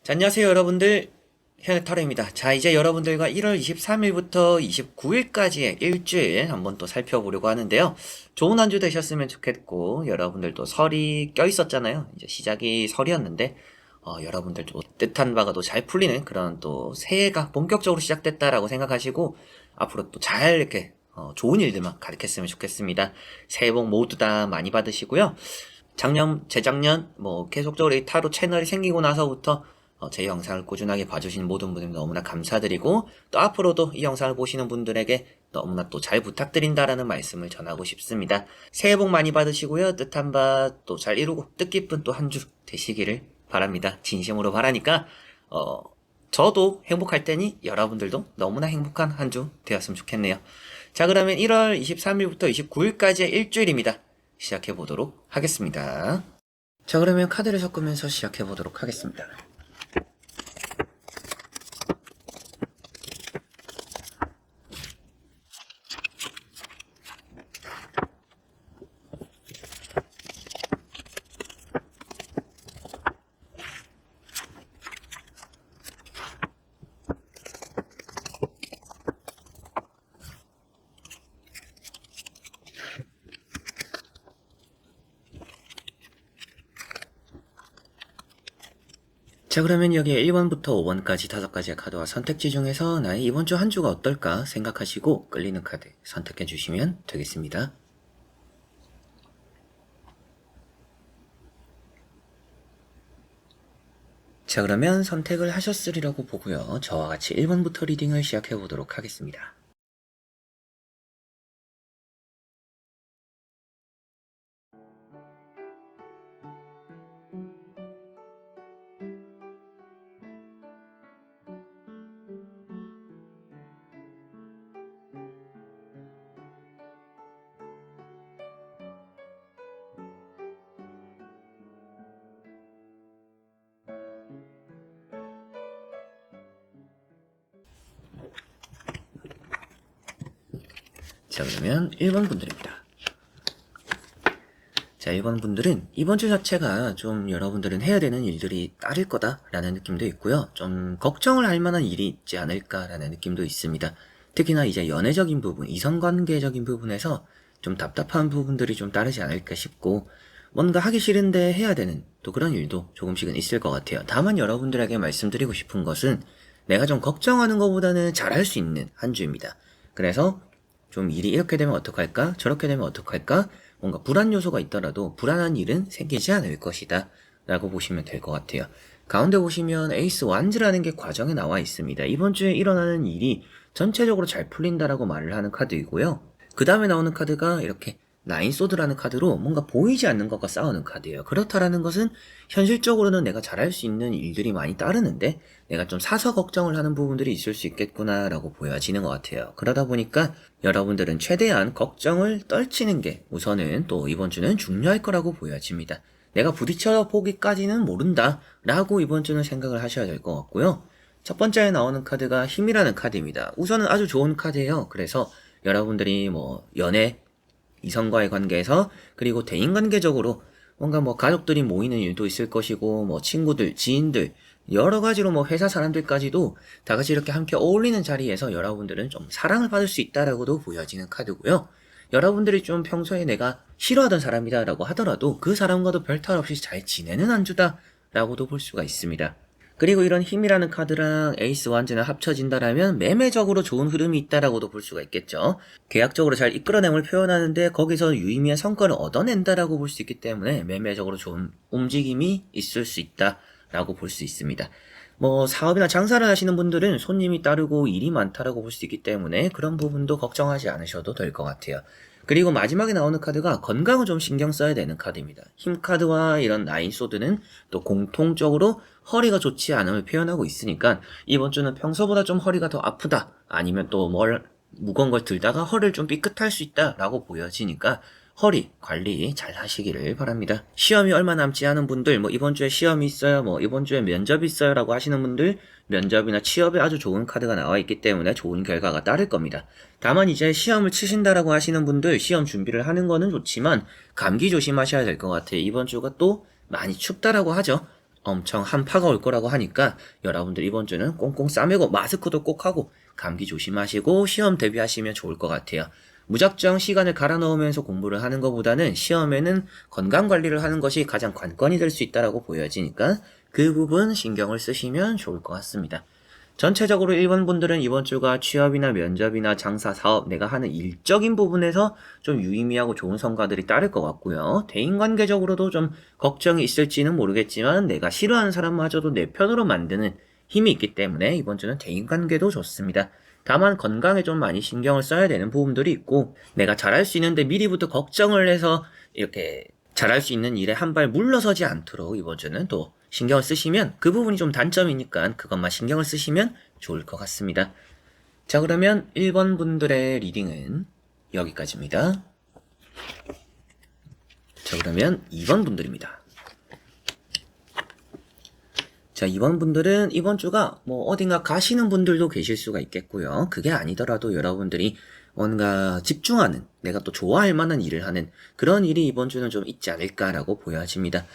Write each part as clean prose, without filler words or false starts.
자, 안녕하세요 여러분들, 현타로입니다. 자, 이제 여러분들과 1월 23일부터 29일까지의 일주일 한번 또 살펴보려고 하는데요. 좋은 한 주 되셨으면 좋겠고, 여러분들도 설이 껴있었잖아요. 이제 시작이 설이었는데 여러분들도 뜻한 바가 또 잘 풀리는 그런 또 새해가 본격적으로 시작됐다라고 생각하시고 앞으로 또 잘 이렇게 좋은 일들만 가득했으면 좋겠습니다. 새해 복 모두 다 많이 받으시고요. 재작년, 계속적으로 이 타로 채널이 생기고 나서부터 제 영상을 꾸준하게 봐주신 모든 분들 너무나 감사드리고, 또 앞으로도 이 영상을 보시는 분들에게 너무나 또 잘 부탁드린다라는 말씀을 전하고 싶습니다. 새해 복 많이 받으시고요. 뜻한 바 또 잘 이루고 뜻깊은 또 한 주 되시기를 바랍니다. 진심으로 바라니까, 저도 행복할 테니 여러분들도 너무나 행복한 한 주 되었으면 좋겠네요. 자, 그러면 1월 23일부터 29일까지의 일주일입니다. 시작해 보도록 하겠습니다. 자, 그러면 카드를 섞으면서 시작해 보도록 하겠습니다. 자, 그러면 여기에 1번부터 5번까지 5가지의 카드와 선택지 중에서 나의 이번 주 한 주가 어떨까 생각하시고 끌리는 카드 선택해 주시면 되겠습니다. 자, 그러면 선택을 하셨으리라고 보고요. 저와 같이 1번부터 리딩을 시작해 보도록 하겠습니다. 자, 그러면 1번 분들입니다. 자, 1번 분들은 이번 주 자체가 좀 여러분들은 해야 되는 일들이 따를 거다라는 느낌도 있고요. 좀 걱정을 할 만한 일이 있지 않을까라는 느낌도 있습니다. 특히나 이제 연애적인 부분, 이성관계적인 부분에서 좀 답답한 부분들이 좀 따르지 않을까 싶고, 뭔가 하기 싫은데 해야 되는 또 그런 일도 조금씩은 있을 것 같아요. 다만 여러분들에게 말씀드리고 싶은 것은 내가 좀 걱정하는 것보다는 잘할 수 있는 한 주입니다. 그래서 좀 일이 이렇게 되면 어떡할까? 저렇게 되면 어떡할까? 뭔가 불안 요소가 있더라도 불안한 일은 생기지 않을 것이다 라고 보시면 될 것 같아요. 가운데 보시면 에이스 완즈라는 게 과정에 나와 있습니다. 이번 주에 일어나는 일이 전체적으로 잘 풀린다라고 말을 하는 카드이고요. 그 다음에 나오는 카드가 이렇게 나인 소드라는 카드로 뭔가 보이지 않는 것과 싸우는 카드예요. 그렇다라는 것은 현실적으로는 내가 잘할 수 있는 일들이 많이 따르는데 내가 좀 사서 걱정을 하는 부분들이 있을 수 있겠구나 라고 보여지는 것 같아요. 그러다 보니까 여러분들은 최대한 걱정을 떨치는 게 우선은 또 이번 주는 중요할 거라고 보여집니다. 내가 부딪혀 보기까지는 모른다 라고 이번 주는 생각을 하셔야 될 것 같고요. 첫 번째에 나오는 카드가 힘이라는 카드입니다. 우선은 아주 좋은 카드예요. 그래서 여러분들이 연애, 이성과의 관계에서, 그리고 대인관계적으로 뭔가 가족들이 모이는 일도 있을 것이고, 친구들, 지인들, 여러 가지로 회사 사람들까지도 다 같이 이렇게 함께 어울리는 자리에서 여러분들은 좀 사랑을 받을 수 있다라고도 보여지는 카드고요. 여러분들이 좀 평소에 내가 싫어하던 사람이다라고 하더라도 그 사람과도 별탈 없이 잘 지내는 한 주다라고도 볼 수가 있습니다. 그리고 이런 힘이라는 카드랑 에이스 완즈가 합쳐진다라면 매매적으로 좋은 흐름이 있다라고도 볼 수가 있겠죠. 계약적으로 잘 이끌어냄을 표현하는데 거기서 유의미한 성과를 얻어낸다라고 볼 수 있기 때문에 매매적으로 좋은 움직임이 있을 수 있다라고 볼 수 있습니다. 사업이나 장사를 하시는 분들은 손님이 따르고 일이 많다라고 볼 수 있기 때문에 그런 부분도 걱정하지 않으셔도 될 것 같아요. 그리고 마지막에 나오는 카드가 건강을 좀 신경 써야 되는 카드입니다. 힘 카드와 이런 나인 소드는 또 공통적으로 허리가 좋지 않음을 표현하고 있으니까 이번 주는 평소보다 좀 허리가 더 아프다, 아니면 또 무거운 걸 들다가 허리를 좀 삐끗할 수 있다 라고 보여지니까 허리 관리 잘 하시기를 바랍니다. 시험이 얼마 남지 않은 분들, 이번 주에 시험이 있어요, 이번 주에 면접이 있어요 라고 하시는 분들, 면접이나 취업에 아주 좋은 카드가 나와 있기 때문에 좋은 결과가 따를 겁니다. 다만 이제 시험을 치신다라고 하시는 분들, 시험 준비를 하는 거는 좋지만 감기 조심하셔야 될 것 같아요. 이번 주가 또 많이 춥다라고 하죠. 엄청 한파가 올 거라고 하니까 여러분들 이번 주는 꽁꽁 싸매고 마스크도 꼭 하고 감기 조심하시고 시험 대비하시면 좋을 것 같아요. 무작정 시간을 갈아 넣으면서 공부를 하는 것보다는 시험에는 건강 관리를 하는 것이 가장 관건이 될 수 있다고 보여지니까 그 부분 신경을 쓰시면 좋을 것 같습니다. 전체적으로 1번 분들은 이번 주가 취업이나 면접이나 장사, 사업, 내가 하는 일적인 부분에서 좀 유의미하고 좋은 성과들이 따를 것 같고요. 대인관계적으로도 좀 걱정이 있을지는 모르겠지만 내가 싫어하는 사람마저도 내 편으로 만드는 힘이 있기 때문에 이번 주는 대인관계도 좋습니다. 다만 건강에 좀 많이 신경을 써야 되는 부분들이 있고 내가 잘할 수 있는데 미리부터 걱정을 해서 이렇게 잘할 수 있는 일에 한 발 물러서지 않도록 이번 주는 또 신경을 쓰시면 그 부분이 좀 단점이니까 그것만 신경을 쓰시면 좋을 것 같습니다. 자, 그러면 1번 분들의 리딩은 여기까지입니다. 자, 그러면 2번 분들입니다. 자, 2번 분들은 이번 주가 뭐 어딘가 가시는 분들도 계실 수가 있겠고요. 그게 아니더라도 여러분들이 뭔가 집중하는, 내가 또 좋아할 만한 일을 하는 그런 일이 이번 주는 좀 있지 않을까라고 보여집니다.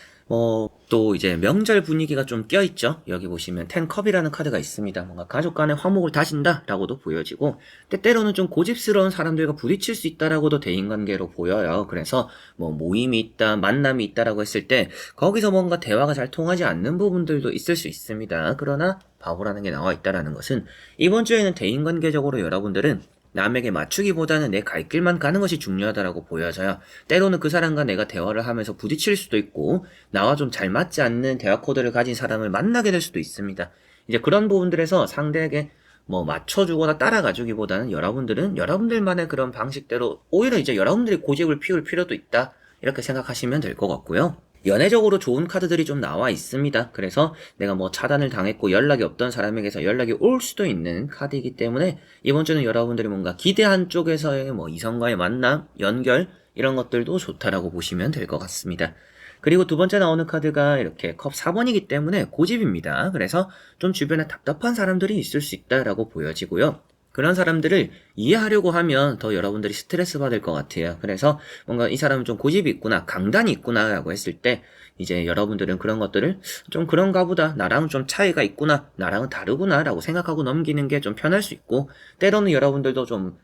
또 이제 명절 분위기가 좀 껴있죠. 여기 보시면 10컵이라는 카드가 있습니다. 뭔가 가족 간의 화목을 다진다 라고도 보여지고 때때로는 좀 고집스러운 사람들과 부딪힐 수 있다라고도 대인관계로 보여요. 그래서 뭐 모임이 있다, 만남이 있다라고 했을 때 거기서 뭔가 대화가 잘 통하지 않는 부분들도 있을 수 있습니다. 그러나 바보라는 게 나와 있다라는 것은 이번 주에는 대인관계적으로 여러분들은 남에게 맞추기보다는 내 갈 길만 가는 것이 중요하다라고 보여져요. 때로는 그 사람과 내가 대화를 하면서 부딪힐 수도 있고 나와 좀 잘 맞지 않는 대화 코드를 가진 사람을 만나게 될 수도 있습니다. 이제 그런 부분들에서 상대에게 뭐 맞춰주거나 따라가주기보다는 여러분들은 여러분들만의 그런 방식대로 오히려 이제 여러분들이 고집을 피울 필요도 있다 이렇게 생각하시면 될 것 같고요. 연애적으로 좋은 카드들이 좀 나와 있습니다. 그래서 내가 뭐 차단을 당했고 연락이 없던 사람에게서 연락이 올 수도 있는 카드이기 때문에 이번 주는 여러분들이 뭔가 기대한 쪽에서의 뭐 이성과의 만남, 연결 이런 것들도 좋다라고 보시면 될 것 같습니다. 그리고 두 번째 나오는 카드가 이렇게 컵 4번이기 때문에 고집입니다. 그래서 좀 주변에 답답한 사람들이 있을 수 있다라고 보여지고요. 그런 사람들을 이해하려고 하면 더 여러분들이 스트레스 받을 것 같아요. 그래서 뭔가 이 사람은 좀 고집이 있구나, 강단이 있구나 라고 했을 때 이제 여러분들은 그런 것들을 좀 그런가 보다, 나랑은 좀 차이가 있구나, 나랑은 다르구나 라고 생각하고 넘기는 게 좀 편할 수 있고 때로는 여러분들도 좀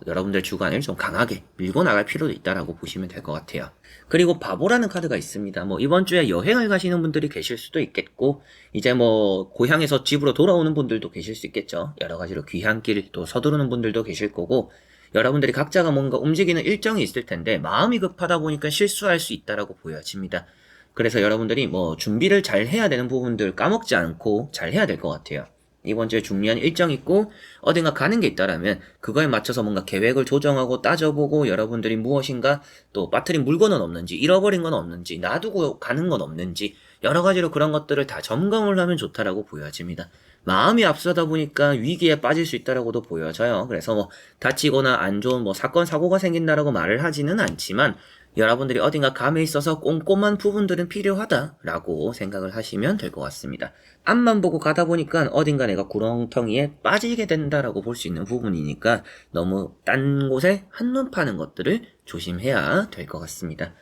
여러분들 주관을 좀 강하게 밀고 나갈 필요도 있다라고 보시면 될 것 같아요. 그리고 바보라는 카드가 있습니다. 뭐 이번 주에 여행을 가시는 분들이 계실 수도 있겠고 이제 뭐 고향에서 집으로 돌아오는 분들도 계실 수 있겠죠. 여러 가지로 귀향길 또 서두르는 분들도 계실 거고 여러분들이 각자가 뭔가 움직이는 일정이 있을 텐데 마음이 급하다 보니까 실수할 수 있다라고 보여집니다. 그래서 여러분들이 뭐 준비를 잘 해야 되는 부분들 까먹지 않고 잘 해야 될 것 같아요. 이번 주에 중요한 일정 있고 어딘가 가는 게 있다라면 그거에 맞춰서 뭔가 계획을 조정하고 따져보고 여러분들이 무엇인가 또 빠뜨린 물건은 없는지 잃어버린 건 없는지 놔두고 가는 건 없는지 여러 가지로 그런 것들을 다 점검을 하면 좋다라고 보여집니다. 마음이 앞서다 보니까 위기에 빠질 수 있다라고도 보여져요. 그래서 뭐 다치거나 안 좋은 뭐 사건 사고가 생긴다라고 말을 하지는 않지만 여러분들이 어딘가 감에 있어서 꼼꼼한 부분들은 필요하다라고 생각을 하시면 될 것 같습니다. 앞만 보고 가다 보니까 어딘가 내가 구렁텅이에 빠지게 된다라고 볼 수 있는 부분이니까 너무 딴 곳에 한눈 파는 것들을 조심해야 될 것 같습니다.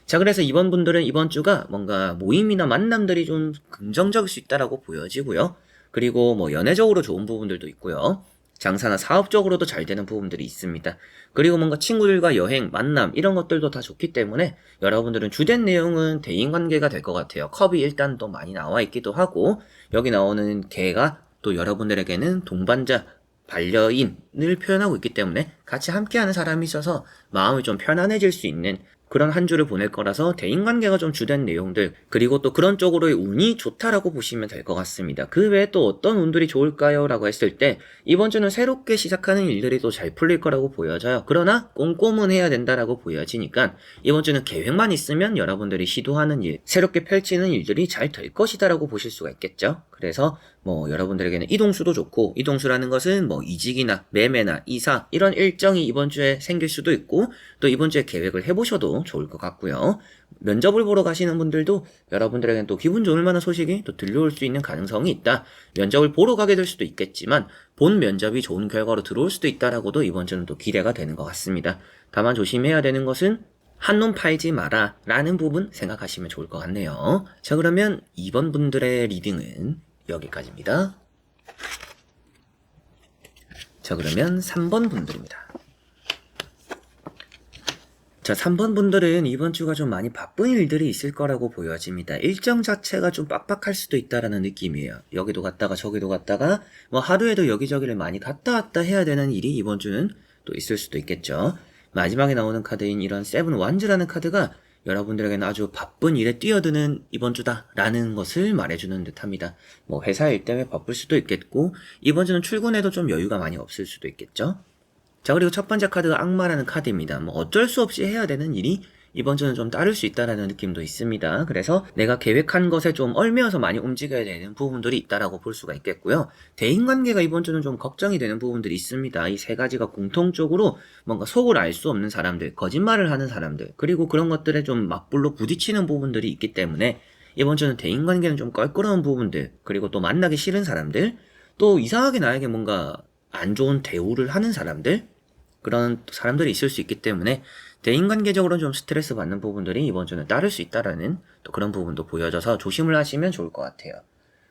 자, 그래서 이번 분들은 이번 주가 뭔가 모임이나 만남들이 좀 긍정적일 수 있다라고 보여지고요. 그리고 뭐 연애적으로 좋은 부분들도 있고요. 장사나 사업적으로도 잘 되는 부분들이 있습니다. 그리고 뭔가 친구들과 여행, 만남 이런 것들도 다 좋기 때문에 여러분들은 주된 내용은 대인관계가 될 것 같아요. 컵이 일단 또 많이 나와 있기도 하고 여기 나오는 개가 또 여러분들에게는 동반자, 반려인을 표현하고 있기 때문에 같이 함께하는 사람이 있어서 마음이 좀 편안해질 수 있는 그런 한 주를 보낼 거라서 대인관계가 좀 주된 내용들 그리고 또 그런 쪽으로의 운이 좋다라고 보시면 될 것 같습니다. 그 외에 또 어떤 운들이 좋을까요? 라고 했을 때 이번 주는 새롭게 시작하는 일들이 또 잘 풀릴 거라고 보여져요. 그러나 꼼꼼은 해야 된다라고 보여지니까 이번 주는 계획만 있으면 여러분들이 시도하는 일, 새롭게 펼치는 일들이 잘 될 것이다라고 보실 수가 있겠죠. 그래서 뭐 여러분들에게는 이동수도 좋고 이동수라는 것은 뭐 이직이나 매매나 이사 이런 일정이 이번 주에 생길 수도 있고 또 이번 주에 계획을 해보셔도 좋을 것 같고요. 면접을 보러 가시는 분들도 여러분들에게는 또 기분 좋을 만한 소식이 또 들려올 수 있는 가능성이 있다. 면접을 보러 가게 될 수도 있겠지만 본 면접이 좋은 결과로 들어올 수도 있다라고도 이번 주는 또 기대가 되는 것 같습니다. 다만 조심해야 되는 것은 한눈 팔지 마라 라는 부분 생각하시면 좋을 것 같네요. 자, 그러면 2번 분들의 리딩은 여기까지입니다. 자, 그러면 3번 분들입니다. 자, 3번 분들은 이번 주가 좀 많이 바쁜 일들이 있을 거라고 보여집니다. 일정 자체가 좀 빡빡할 수도 있다라는 느낌이에요. 여기도 갔다가 저기도 갔다가 뭐 하루에도 여기저기를 많이 갔다 왔다 해야 되는 일이 이번 주는 또 있을 수도 있겠죠. 마지막에 나오는 카드인 이런 세븐 완즈라는 카드가 여러분들에게는 아주 바쁜 일에 뛰어드는 이번 주다라는 것을 말해주는 듯합니다. 뭐 회사 일 때문에 바쁠 수도 있겠고 이번 주는 출근해도 좀 여유가 많이 없을 수도 있겠죠. 자, 그리고 첫 번째 카드가 악마라는 카드입니다. 뭐 어쩔 수 없이 해야 되는 일이 이번 주는 좀 따를 수 있다라는 느낌도 있습니다. 그래서 내가 계획한 것에 좀 얽매여서 많이 움직여야 되는 부분들이 있다라고 볼 수가 있겠고요. 대인관계가 이번 주는 좀 걱정이 되는 부분들이 있습니다. 이 세 가지가 공통적으로 뭔가 속을 알 수 없는 사람들, 거짓말을 하는 사람들, 그리고 그런 것들에 좀 맞불로 부딪히는 부분들이 있기 때문에 이번 주는 대인관계는 좀 껄끄러운 부분들, 그리고 또 만나기 싫은 사람들, 또 이상하게 나에게 뭔가 안 좋은 대우를 하는 사람들, 그런 사람들이 있을 수 있기 때문에 대인관계적으로 좀 스트레스 받는 부분들이 이번 주는 따를 수 있다라는 또 그런 부분도 보여져서 조심을 하시면 좋을 것 같아요.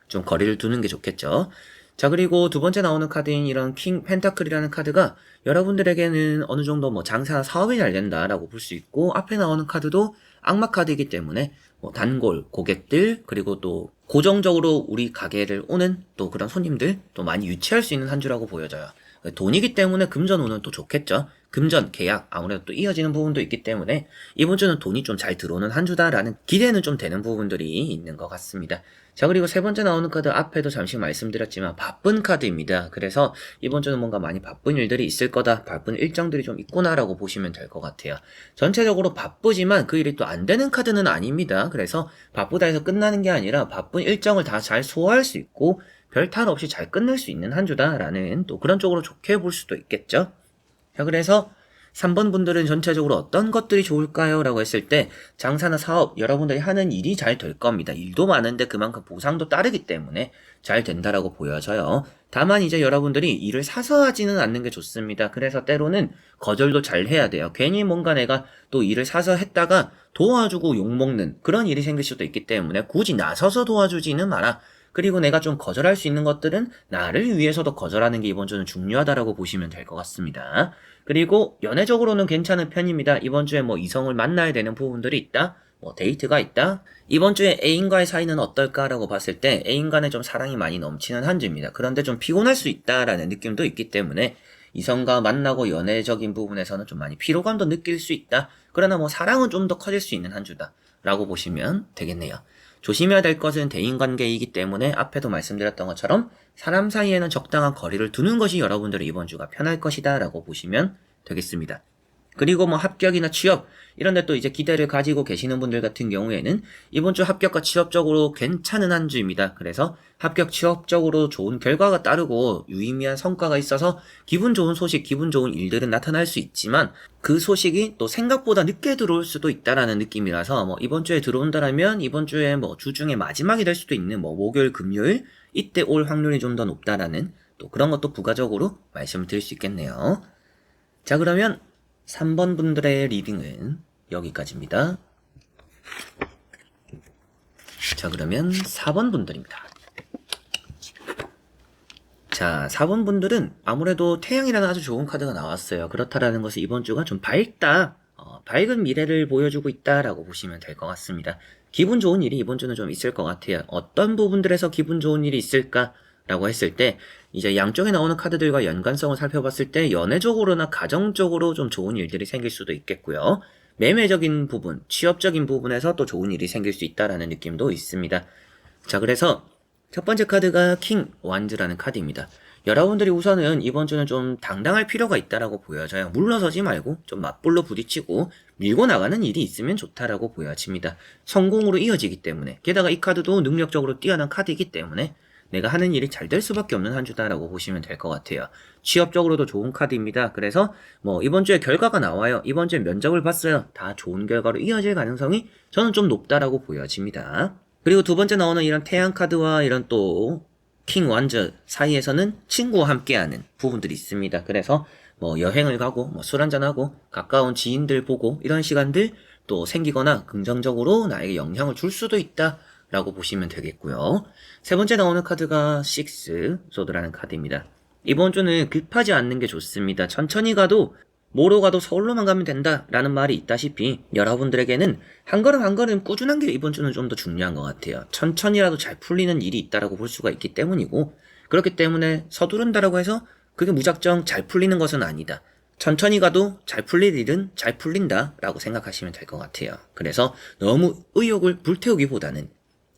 좀 거리를 두는 게 좋겠죠. 자, 그리고 두 번째 나오는 카드인 이런 킹 펜타클이라는 카드가 여러분들에게는 어느 정도 뭐 장사나 사업이 잘 된다라고 볼 수 있고, 앞에 나오는 카드도 악마 카드이기 때문에 뭐 단골, 고객들, 그리고 또 고정적으로 우리 가게를 오는 또 그런 손님들 또 많이 유치할 수 있는 한 주라고 보여져요. 돈이기 때문에 금전 운은 또 좋겠죠. 금전, 계약 아무래도 또 이어지는 부분도 있기 때문에 이번 주는 돈이 좀 잘 들어오는 한 주다라는 기대는 좀 되는 부분들이 있는 것 같습니다. 자, 그리고 세 번째 나오는 카드 앞에도 잠시 말씀드렸지만 바쁜 카드입니다. 그래서 이번 주는 뭔가 많이 바쁜 일들이 있을 거다, 바쁜 일정들이 좀 있구나라고 보시면 될 것 같아요. 전체적으로 바쁘지만 그 일이 또 안 되는 카드는 아닙니다. 그래서 바쁘다 해서 끝나는 게 아니라 바쁜 일정을 다 잘 소화할 수 있고 별 탈 없이 잘 끝낼 수 있는 한 주다라는 또 그런 쪽으로 좋게 볼 수도 있겠죠. 자, 그래서 3번 분들은 전체적으로 어떤 것들이 좋을까요? 라고 했을 때 장사나 사업, 여러분들이 하는 일이 잘 될 겁니다. 일도 많은데 그만큼 보상도 따르기 때문에 잘 된다라고 보여져요. 다만 이제 여러분들이 일을 사서 하지는 않는 게 좋습니다. 그래서 때로는 거절도 잘 해야 돼요. 괜히 뭔가 내가 또 일을 사서 했다가 도와주고 욕먹는 그런 일이 생길 수도 있기 때문에 굳이 나서서 도와주지는 마라. 그리고 내가 좀 거절할 수 있는 것들은 나를 위해서도 거절하는 게 이번 주는 중요하다라고 보시면 될 것 같습니다. 그리고 연애적으로는 괜찮은 편입니다. 이번 주에 뭐 이성을 만나야 되는 부분들이 있다, 뭐 데이트가 있다. 이번 주에 애인과의 사이는 어떨까라고 봤을 때 애인 간에 좀 사랑이 많이 넘치는 한 주입니다. 그런데 좀 피곤할 수 있다라는 느낌도 있기 때문에 이성과 만나고 연애적인 부분에서는 좀 많이 피로감도 느낄 수 있다. 그러나 뭐 사랑은 좀 더 커질 수 있는 한 주다라고 보시면 되겠네요. 조심해야 될 것은 대인관계이기 때문에 앞에도 말씀드렸던 것처럼 사람 사이에는 적당한 거리를 두는 것이 여러분들의 이번 주가 편할 것이다 라고 보시면 되겠습니다. 그리고 뭐 합격이나 취업 이런 데 또 이제 기대를 가지고 계시는 분들 같은 경우에는 이번 주 합격과 취업적으로 괜찮은 한 주입니다. 그래서 합격 취업적으로 좋은 결과가 따르고 유의미한 성과가 있어서 기분 좋은 소식, 기분 좋은 일들은 나타날 수 있지만 그 소식이 또 생각보다 늦게 들어올 수도 있다라는 느낌이라서 뭐 이번 주에 들어온다라면 이번 주에 뭐 주 중에 마지막이 될 수도 있는 뭐 목요일, 금요일 이때 올 확률이 좀 더 높다라는 또 그런 것도 부가적으로 말씀을 드릴 수 있겠네요. 자, 그러면 3번 분들의 리딩은 여기까지입니다. 자, 그러면 4번 분들입니다. 자, 4번 분들은 아무래도 태양이라는 아주 좋은 카드가 나왔어요. 그렇다라는 것은 이번 주가 좀 밝다, 밝은 미래를 보여주고 있다라고 보시면 될 것 같습니다. 기분 좋은 일이 이번 주는 좀 있을 것 같아요. 어떤 부분들에서 기분 좋은 일이 있을까? 라고 했을 때 이제 양쪽에 나오는 카드들과 연관성을 살펴봤을 때 연애적으로나 가정적으로 좀 좋은 일들이 생길 수도 있겠고요. 매매적인 부분, 취업적인 부분에서 또 좋은 일이 생길 수 있다라는 느낌도 있습니다. 자, 그래서 첫 번째 카드가 킹 완즈라는 카드입니다. 여러분들이 우선은 이번 주는 좀 당당할 필요가 있다라고 보여져요. 물러서지 말고 좀 맞불로 부딪히고 밀고 나가는 일이 있으면 좋다라고 보여집니다. 성공으로 이어지기 때문에, 게다가 이 카드도 능력적으로 뛰어난 카드이기 때문에 내가 하는 일이 잘 될 수밖에 없는 한 주다라고 보시면 될 것 같아요. 취업적으로도 좋은 카드입니다. 그래서 뭐 이번 주에 결과가 나와요. 이번 주에 면접을 봤어요. 다 좋은 결과로 이어질 가능성이 저는 좀 높다라고 보여집니다. 그리고 두 번째 나오는 이런 태양 카드와 이런 또 킹 왕저 사이에서는 친구와 함께하는 부분들이 있습니다. 그래서 뭐 여행을 가고 뭐 술 한잔하고 가까운 지인들 보고 이런 시간들 또 생기거나 긍정적으로 나에게 영향을 줄 수도 있다 라고 보시면 되겠고요. 세 번째 나오는 카드가 식스 소드라는 카드입니다. 이번 주는 급하지 않는 게 좋습니다. 천천히 가도 뭐로 가도 서울로만 가면 된다 라는 말이 있다시피 여러분들에게는 한 걸음 한 걸음 꾸준한 게 이번 주는 좀 더 중요한 것 같아요. 천천히라도 잘 풀리는 일이 있다라고 볼 수가 있기 때문이고, 그렇기 때문에 서두른다라고 해서 그게 무작정 잘 풀리는 것은 아니다. 천천히 가도 잘 풀릴 일은 잘 풀린다 라고 생각하시면 될 것 같아요. 그래서 너무 의욕을 불태우기보다는,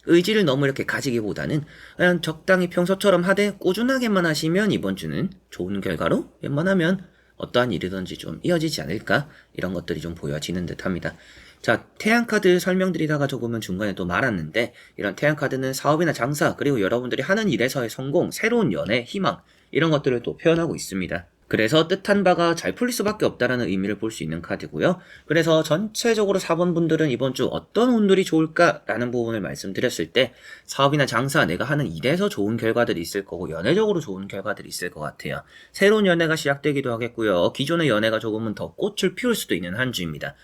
의지를 너무 이렇게 가지기보다는 그냥 적당히 평소처럼 하되 꾸준하게만 하시면 이번 주는 좋은 결과로 웬만하면 어떠한 일이든지 좀 이어지지 않을까, 이런 것들이 좀 보여지는 듯 합니다. 자, 태양카드 설명드리다가 조금은 중간에 또 말았는데, 이런 태양카드는 사업이나 장사, 그리고 여러분들이 하는 일에서의 성공, 새로운 연애, 희망, 이런 것들을 또 표현하고 있습니다. 그래서 뜻한 바가 잘 풀릴 수밖에 없다라는 의미를 볼 수 있는 카드고요. 그래서 전체적으로 4번 분들은 이번 주 어떤 운들이 좋을까라는 부분을 말씀드렸을 때, 사업이나 장사, 내가 하는 일에서 좋은 결과들이 있을 거고 연애적으로 좋은 결과들이 있을 것 같아요. 새로운 연애가 시작되기도 하겠고요. 기존의 연애가 조금은 더 꽃을 피울 수도 있는 한 주입니다.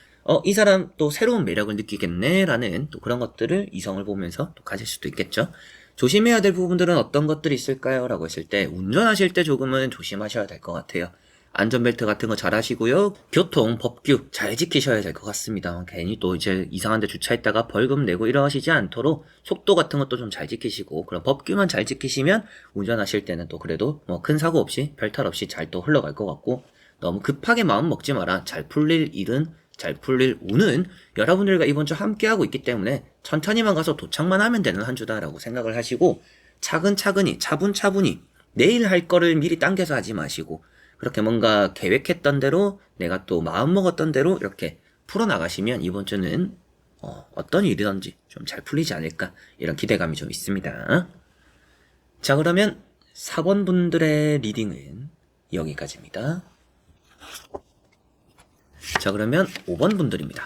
이 사람 또 새로운 매력을 느끼겠네 라는 또 그런 것들을 이성을 보면서 또 가질 수도 있겠죠. 조심해야 될 부분들은 어떤 것들이 있을까요? 라고 했을 때, 운전하실 때 조금은 조심하셔야 될 것 같아요. 안전벨트 같은 거 잘 하시고요. 교통, 법규 잘 지키셔야 될 것 같습니다. 괜히 또 이제 이상한 데 주차했다가 벌금 내고 이러시지 않도록 속도 같은 것도 좀 잘 지키시고, 그런 법규만 잘 지키시면 운전하실 때는 또 그래도 뭐 큰 사고 없이 별탈 없이 잘 또 흘러갈 것 같고, 너무 급하게 마음 먹지 마라. 잘 풀릴 일은, 잘 풀릴 운은 여러분들과 이번 주 함께하고 있기 때문에 천천히만 가서 도착만 하면 되는 한 주다라고 생각을 하시고, 차근차근히 차분차분히 내일 할 거를 미리 당겨서 하지 마시고, 그렇게 뭔가 계획했던 대로 내가 또 마음 먹었던 대로 이렇게 풀어나가시면 이번 주는 어떤 일이든지 좀 잘 풀리지 않을까, 이런 기대감이 좀 있습니다. 자, 그러면 4번 분들의 리딩은 여기까지입니다. 자, 그러면 5번 분들입니다.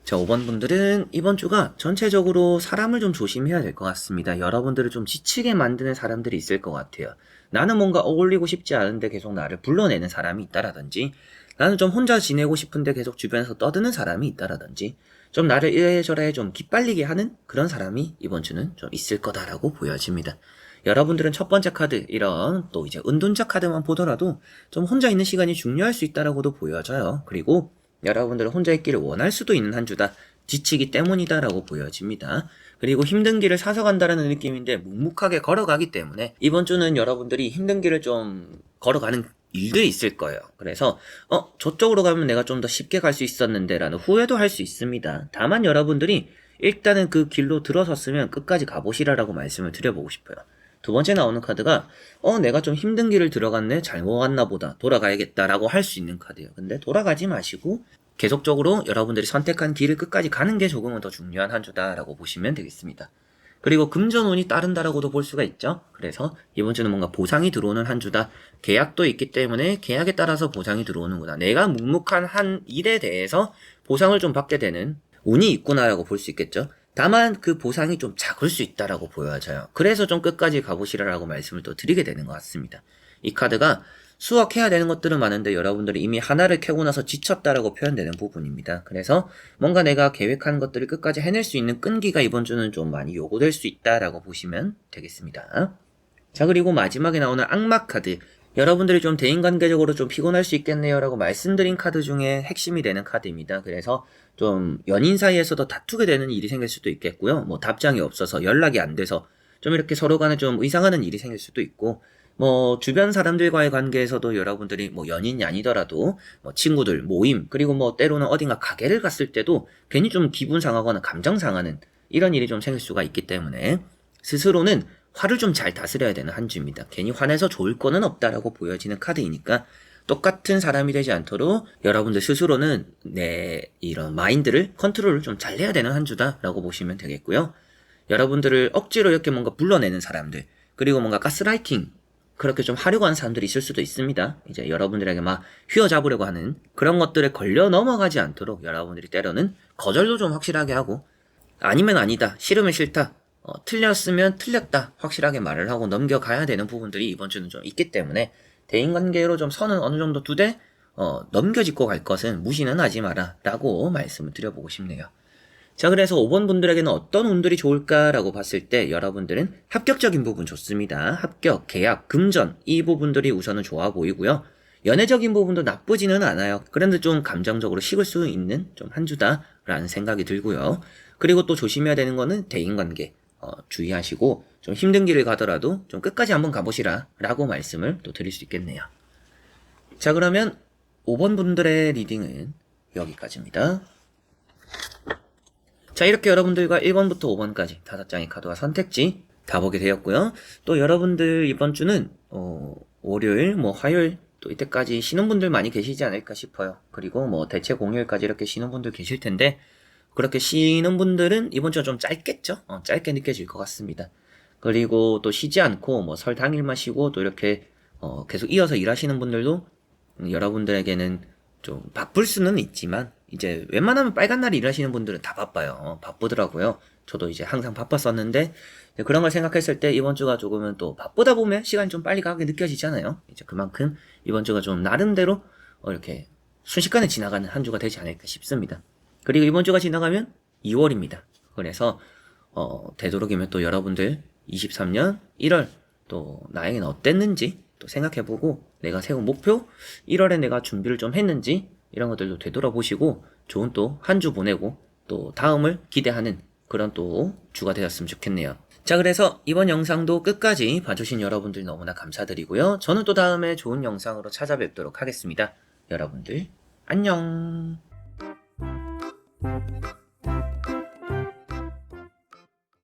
자, 5번 분들은 이번 주가 전체적으로 사람을 좀 조심해야 될 것 같습니다. 여러분들을 좀 지치게 만드는 사람들이 있을 것 같아요. 나는 뭔가 어울리고 싶지 않은데 계속 나를 불러내는 사람이 있다라든지, 나는 좀 혼자 지내고 싶은데 계속 주변에서 떠드는 사람이 있다라든지, 좀 나를 이래저래 좀 기빨리게 하는 그런 사람이 이번 주는 좀 있을 거다라고 보여집니다. 여러분들은 첫 번째 카드, 이런 또 이제 은둔자 카드만 보더라도 좀 혼자 있는 시간이 중요할 수 있다라고도 보여져요. 그리고 여러분들은 혼자 있기를 원할 수도 있는 한 주다. 지치기 때문이다라고 보여집니다. 그리고 힘든 길을 사서 간다라는 느낌인데 묵묵하게 걸어가기 때문에 이번 주는 여러분들이 힘든 길을 좀 걸어가는 일들이 있을 거예요. 그래서 저쪽으로 가면 내가 좀 더 쉽게 갈 수 있었는데 라는 후회도 할 수 있습니다. 다만 여러분들이 일단은 그 길로 들어섰으면 끝까지 가보시라라고 말씀을 드려보고 싶어요. 두 번째 나오는 카드가 내가 좀 힘든 길을 들어갔네, 잘못 왔나 보다, 돌아가야겠다라고 할 수 있는 카드예요. 근데 돌아가지 마시고 계속적으로 여러분들이 선택한 길을 끝까지 가는 게 조금은 더 중요한 한 주다라고 보시면 되겠습니다. 그리고 금전운이 따른다라고도 볼 수가 있죠. 그래서 이번 주는 뭔가 보상이 들어오는 한 주다. 계약도 있기 때문에 계약에 따라서 보상이 들어오는구나. 내가 묵묵한 한 일에 대해서 보상을 좀 받게 되는 운이 있구나라고 볼 수 있겠죠. 다만 그 보상이 좀 작을 수 있다라고 보여져요. 그래서 좀 끝까지 가보시라라고 말씀을 또 드리게 되는 것 같습니다. 이 카드가 수확해야 되는 것들은 많은데 여러분들이 이미 하나를 캐고 나서 지쳤다라고 표현되는 부분입니다. 그래서 뭔가 내가 계획한 것들을 끝까지 해낼 수 있는 끈기가 이번 주는 좀 많이 요구될 수 있다라고 보시면 되겠습니다. 자, 그리고 마지막에 나오는 악마 카드. 여러분들이 좀 대인관계적으로 좀 피곤할 수 있겠네요 라고 말씀드린 카드 중에 핵심이 되는 카드입니다. 그래서 좀 연인 사이에서도 다투게 되는 일이 생길 수도 있겠고요. 뭐 답장이 없어서 연락이 안 돼서 좀 이렇게 서로 간에 좀 의상하는 일이 생길 수도 있고, 뭐 주변 사람들과의 관계에서도 여러분들이 뭐 연인이 아니더라도 뭐 친구들, 모임, 그리고 뭐 때로는 어딘가 가게를 갔을 때도 괜히 좀 기분 상하거나 감정 상하는 이런 일이 좀 생길 수가 있기 때문에 스스로는 화를 좀 잘 다스려야 되는 한 주입니다. 괜히 화내서 좋을 거는 없다라고 보여지는 카드이니까 똑같은 사람이 되지 않도록 여러분들 스스로는 내 이런 마인드를 컨트롤을 좀 잘 해야 되는 한 주다라고 보시면 되겠고요. 여러분들을 억지로 이렇게 뭔가 불러내는 사람들, 그리고 뭔가 가스라이팅 그렇게 좀 하려고 하는 사람들이 있을 수도 있습니다. 이제 여러분들에게 막 휘어잡으려고 하는 그런 것들에 걸려 넘어가지 않도록 여러분들이 때로는 거절도 좀 확실하게 하고, 아니면 아니다, 싫으면 싫다, 틀렸으면 틀렸다 확실하게 말을 하고 넘겨가야 되는 부분들이 이번 주는 좀 있기 때문에 대인관계로 좀 선은 어느 정도 두되 넘겨짚고 갈 것은 무시는 하지 마라 라고 말씀을 드려보고 싶네요. 자, 그래서 5번 분들에게는 어떤 운들이 좋을까라고 봤을 때 여러분들은 합격적인 부분 좋습니다. 합격, 계약, 금전 이 부분들이 우선은 좋아 보이고요. 연애적인 부분도 나쁘지는 않아요. 그런데 좀 감정적으로 식을 수 있는 좀 한 주다라는 생각이 들고요. 그리고 또 조심해야 되는 거는 대인관계 주의하시고 좀 힘든 길을 가더라도 좀 끝까지 한번 가보시라 라고 말씀을 또 드릴 수 있겠네요. 자, 그러면 5번 분들의 리딩은 여기까지입니다. 자, 이렇게 여러분들과 1번부터 5번까지 5장의 카드와 선택지 다 보게 되었고요. 또 여러분들 이번 주는 월요일, 화요일 또 이때까지 쉬는 분들 많이 계시지 않을까 싶어요. 그리고 대체 공휴일까지 이렇게 쉬는 분들 계실 텐데 그렇게 쉬는 분들은 이번 주가 좀 짧겠죠? 짧게 느껴질 것 같습니다. 그리고 또 쉬지 않고 설 당일만 쉬고 또 이렇게 계속 이어서 일하시는 분들도 여러분들에게는 좀 바쁠 수는 있지만 이제 웬만하면 빨간 날 일하시는 분들은 다 바빠요. 바쁘더라고요. 저도 이제 항상 바빴었는데 그런 걸 생각했을 때 이번 주가 조금은 또 바쁘다 보면 시간이 좀 빨리 가게 느껴지잖아요. 이제 그만큼 이번 주가 좀 나름대로 이렇게 순식간에 지나가는 한 주가 되지 않을까 싶습니다. 그리고 이번 주가 지나가면 2월입니다. 그래서 되도록이면 또 여러분들 23년 1월 또 나에게는 어땠는지 또 생각해보고 내가 세운 목표 1월에 내가 준비를 좀 했는지 이런 것들도 되돌아보시고 좋은 또 한 주 보내고 또 다음을 기대하는 그런 또 주가 되었으면 좋겠네요. 자, 그래서 이번 영상도 끝까지 봐주신 여러분들 너무나 감사드리고요. 저는 또 다음에 좋은 영상으로 찾아뵙도록 하겠습니다. 여러분들 안녕.